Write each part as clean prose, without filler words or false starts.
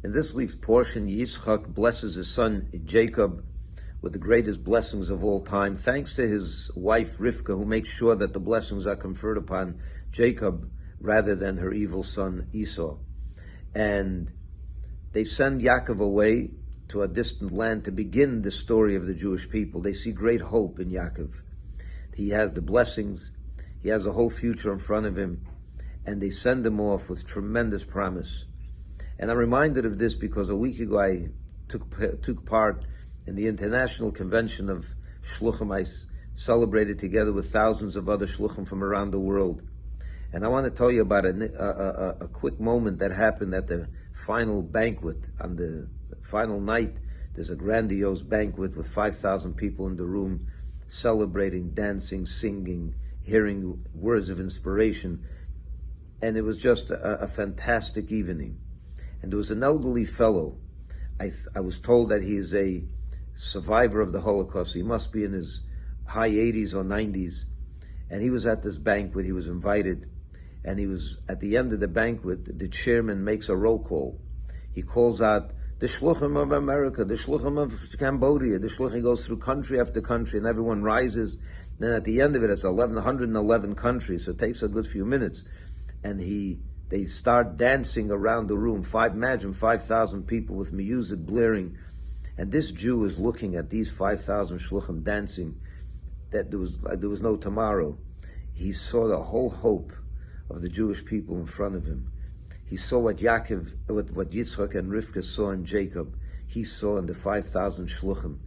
In this week's portion, Yitzchak blesses his son Jacob with the greatest blessings of all time, thanks to his wife Rivka, who makes sure that the blessings are conferred upon Jacob rather than her evil son Esau. And they send Yaakov away to a distant land to begin the story of the Jewish people. They see great hope in Yaakov. He has the blessings, he has a whole future in front of him, and they send him off with tremendous promise. And I'm reminded of this because a week ago I took part in the International Convention of Shluchim. I celebrated together with thousands of other Shluchim from around the world. And I want to tell you about a quick moment that happened at the final banquet. On the final night, there's a grandiose banquet with 5,000 people in the room, celebrating, dancing, singing, hearing words of inspiration. And it was just a fantastic evening. And there was an elderly fellow. I was told that he is a survivor of the Holocaust. He must be in his high 80s or 90s. And he was at this banquet. He was invited. And he was, at the end of the banquet, the chairman makes a roll call. He calls out, the Shluchim of America, the Shluchim of Cambodia, the Shluchim goes through country after country, and everyone rises. Then at the end of it, it's 111 countries, so it takes a good few minutes. And they start dancing around the room. Imagine 5,000 people with music blaring. And this Jew is looking at these 5,000 Shluchim dancing, that there was no tomorrow. He saw the whole hope of the Jewish people in front of him. He saw what Yitzchak and Rivka saw in Jacob. He saw in the 5,000 Shluchim,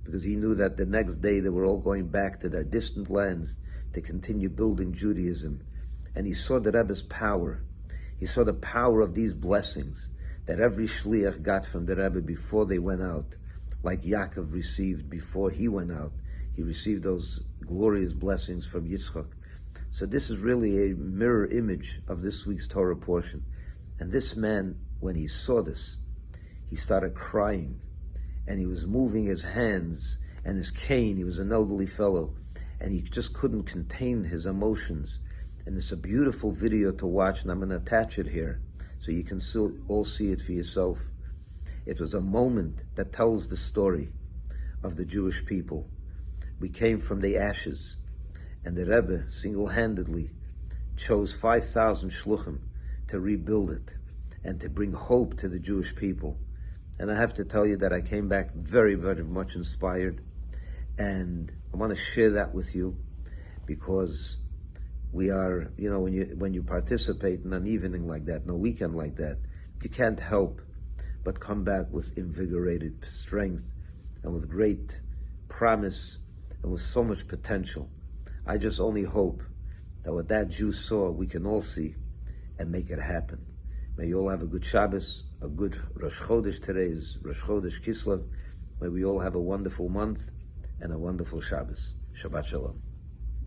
because he knew that the next day they were all going back to their distant lands to continue building Judaism. And he saw the Rebbe's power. He saw the power of these blessings that every Shliach got from the Rebbe before they went out, like Yaakov received before he went out. He received those glorious blessings from Yitzchak. So this is really a mirror image of this week's Torah portion. And this man, when he saw this, he started crying, and he was moving his hands and his cane. He was an elderly fellow, and he just couldn't contain his emotions. And it's a beautiful video to watch, and I'm going to attach it here so you can all see it for yourself. It was a moment that tells the story of the Jewish people. We came from the ashes, and the Rebbe single-handedly chose 5,000 Shluchim to rebuild it and to bring hope to the Jewish people. And I have to tell you that I came back very, very much inspired. And I want to share that with you, because we are, when you participate in an evening like that, in a weekend like that, you can't help but come back with invigorated strength and with great promise and with so much potential. I just only hope that what that Jew saw, we can all see and make it happen. May you all have a good Shabbos, a good Rosh Chodesh. Today is Rosh Chodesh Kislev. May we all have a wonderful month and a wonderful Shabbos. Shabbat Shalom.